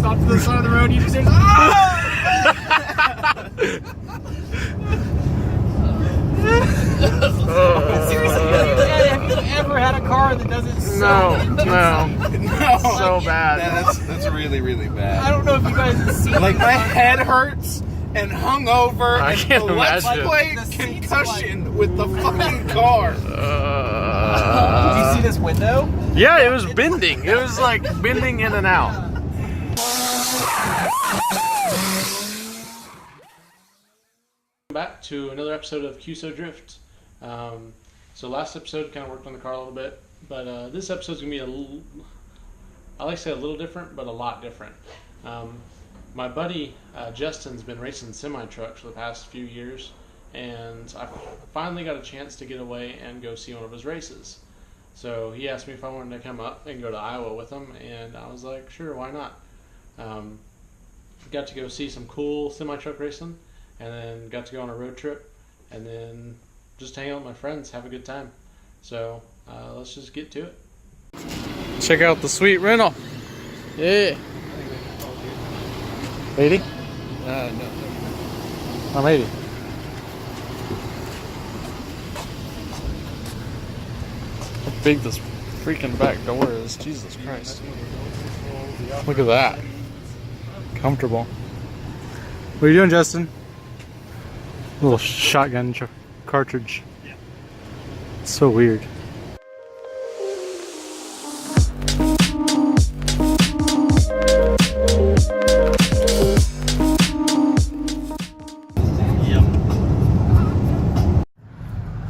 stop to the side of the road. You just hear, ah! Seriously, have you ever had a car that doesn't sound No. So bad. That's really, really bad. I don't know if you guys have seen Like, my head hurts and hungover. I can't let's imagine. play concussion with the fucking car. Did you see this window? Yeah, it was bending. It was like bending in and out. Back to another episode of QSO Drift. So last episode kind of worked on the car a little bit, but this episode's gonna be I like to say a little different, but a lot different. My buddy Justin's been racing semi-trucks for the past few years, and I finally got a chance to get away and go see one of his races. So he asked me if I wanted to come up and go to Iowa with him, and I was like, sure, why not? Got to go see some cool semi-truck racing, and then got to go on a road trip, and then just hang out with my friends, have a good time. So let's just get to it. Check out the sweet rental. Yeah. 80? No. I'm 80. How big this freaking back door is. Jesus Christ. Look at that. Comfortable. What are you doing, Justin? Little shotgun cartridge. Yeah. It's so weird.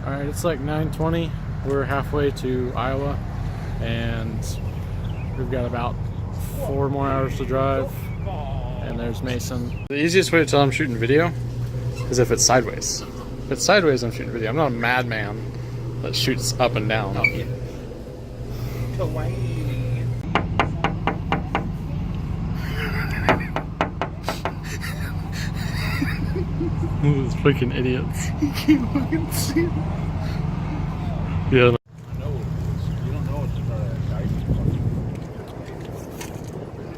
Alright, it's like 9:20. We're halfway to Iowa, and we've got about 4 more hours to drive. And there's Mason. The easiest way to tell I'm shooting video is if it's sideways. If it's sideways, I'm shooting video. I'm not a madman that shoots up and down. Oh, yeah. Those freaking idiots. You can't fucking see it. Yeah. I know what it is. You don't know it's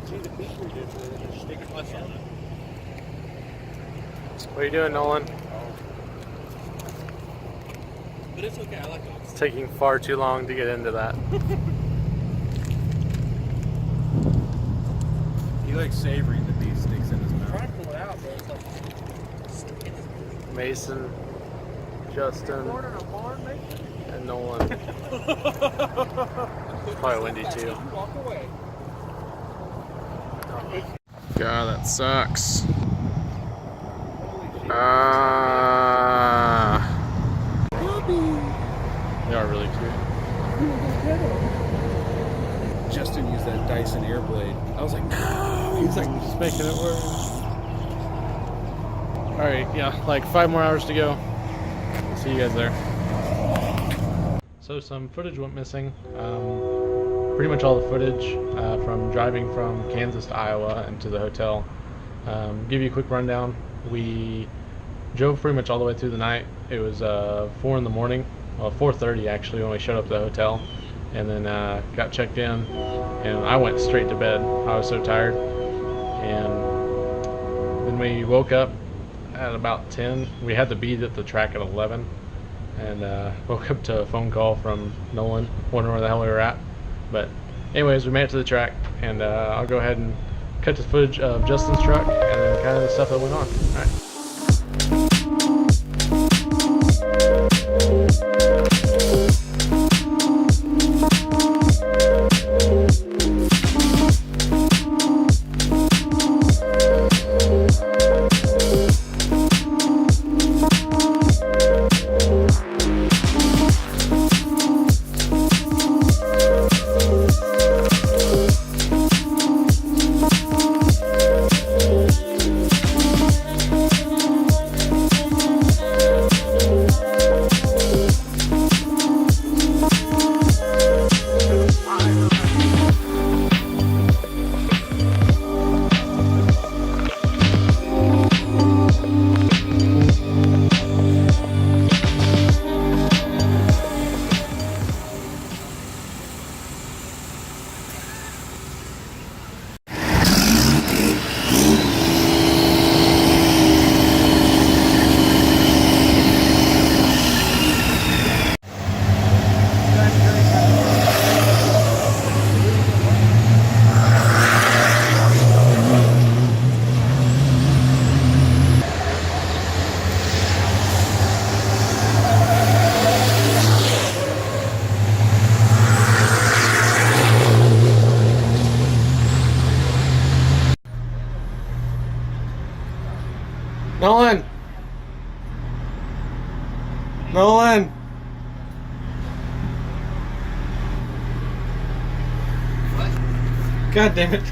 see the picture, just stick a plus on it. What are you doing, Nolan? But it's okay, I like it. It's taking far too long to get into that. He likes savoring the beef sticks in his mouth. Try to pull it out, bro. It's like Mason, Justin, and Nolan. It's probably windy too. walk away. God, that sucks. They are really cute. Justin used that Dyson Airblade. I was like, no! He's like, just making it work. Alright, yeah, like 5 more hours to go. See you guys there. So some footage went missing. Pretty much all the footage from driving from Kansas to Iowa and to the hotel. Give you a quick rundown. We drove pretty much all the way through the night. It was 4 in the morning, well 4:30 actually, when we showed up at the hotel, and then got checked in, and I went straight to bed. I was so tired, and then we woke up at about 10. We had to be at the track at 11, and woke up to a phone call from Nolan, wondering where the hell we were at. But anyways, we made it to the track, and I'll go ahead and cut the footage of Justin's truck and then kind of the stuff that went on. All right. Nolan! Nolan! What? God damn it.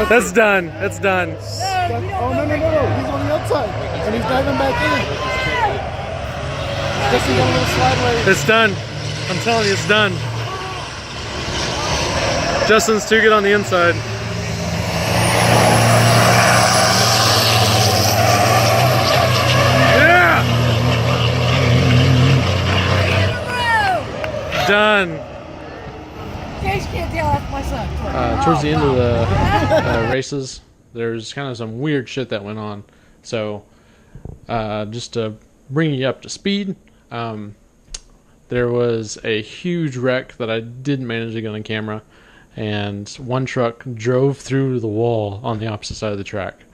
That's done. That's done. Oh, no. He's on the outside. And he's diving back in. Justin got a little slide away. It's done. I'm telling you, it's done. Justin's too good on the inside. Yeah! Done. Towards the end of the races, there's kind of some weird shit that went on. So, just to bring you up to speed, there was a huge wreck that I didn't manage to get on camera, and one truck drove through the wall on the opposite side of the track.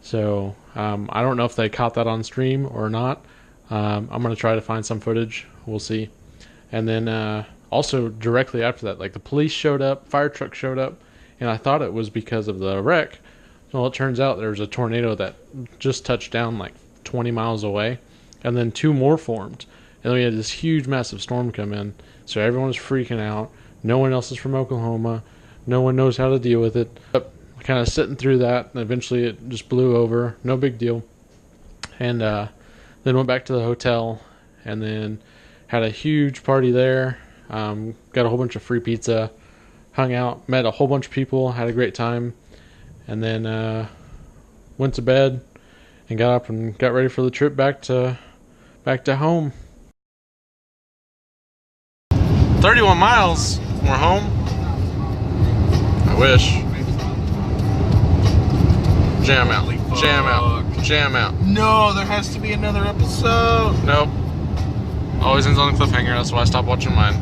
So, I don't know if they caught that on stream or not. I'm going to try to find some footage. We'll see. And then, also directly after that, like the police showed up, fire truck showed up, and I thought it was because of the wreck. Well, it turns out there was a tornado that just touched down like 20 miles away, and then two more formed. And then we had this huge, massive storm come in, so everyone was freaking out. No one else is from Oklahoma. No one knows how to deal with it. Kind of sitting through that, and eventually it just blew over. No big deal. And then went back to the hotel, and then had a huge party there. Got a whole bunch of free pizza, hung out, met a whole bunch of people, had a great time, and then went to bed and got up and got ready for the trip back to home. 31 miles. We're home. I wish. Jam out. Jam out. Jam out. No, there has to be another episode. Nope. Always ends on a cliffhanger. That's why I stopped watching mine.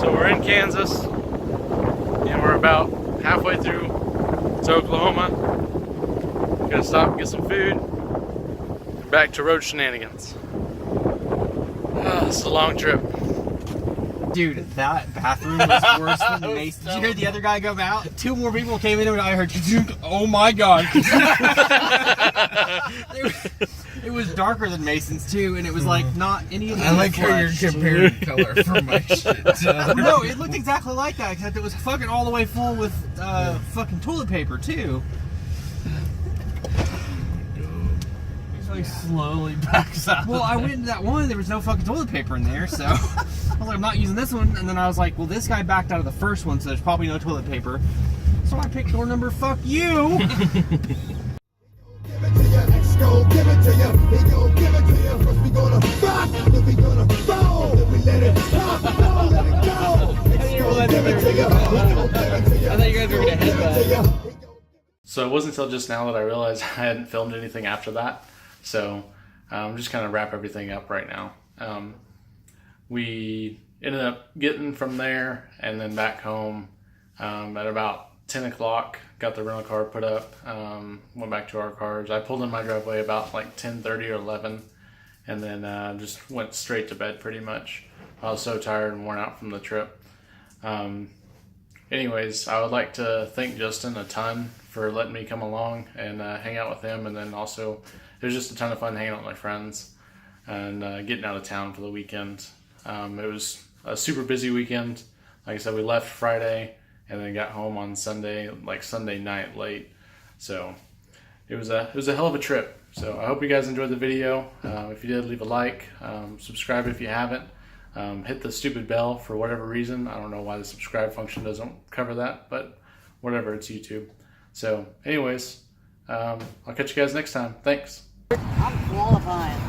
So we're in Kansas, and we're about halfway through to Oklahoma. Gonna stop and get some food, and back to road shenanigans. It's a long trip. Dude, that bathroom was worse than Mason. Did you hear the other guy go out? 2 more people came in and I heard, oh my god. It was darker than Mason's too, and it was like not any of the I like how you're comparing color for my shit. No, it looked exactly like that, except it was fucking all the way full with fucking toilet paper too. He's like slowly backs out. Well, I went into that one, there was no fucking toilet paper in there, so I was like, I'm not using this one. And then I was like, well, this guy backed out of the first one, so there's probably no toilet paper. So I picked door number, fuck you. Go give it to you, he gon' give it to you. First we gonna rock, then we gonna roll, then we let it pop, don't let it go. Go give it to you, he gon' give it to you. I thought you guys were gonna headbutt. So it wasn't until just now that I realized I hadn't filmed anything after that. So I'm just kind of wrap everything up right now. We ended up getting from there and then back home at about 10 o'clock, got the rental car put up, went back to our cars. I pulled in my driveway about like 10:30 or 11, and then just went straight to bed pretty much. I was so tired and worn out from the trip. Anyways, I would like to thank Justin a ton for letting me come along and hang out with him, and then also it was just a ton of fun hanging out with my friends and getting out of town for the weekend. It was a super busy weekend. Like I said, we left Friday and then got home on Sunday, like Sunday night late. So it was a hell of a trip. So I hope you guys enjoyed the video. If you did, leave a like, subscribe if you haven't. Hit the stupid bell for whatever reason. I don't know why the subscribe function doesn't cover that, but whatever, it's YouTube. So anyways, I'll catch you guys next time. Thanks. I'm qualifying.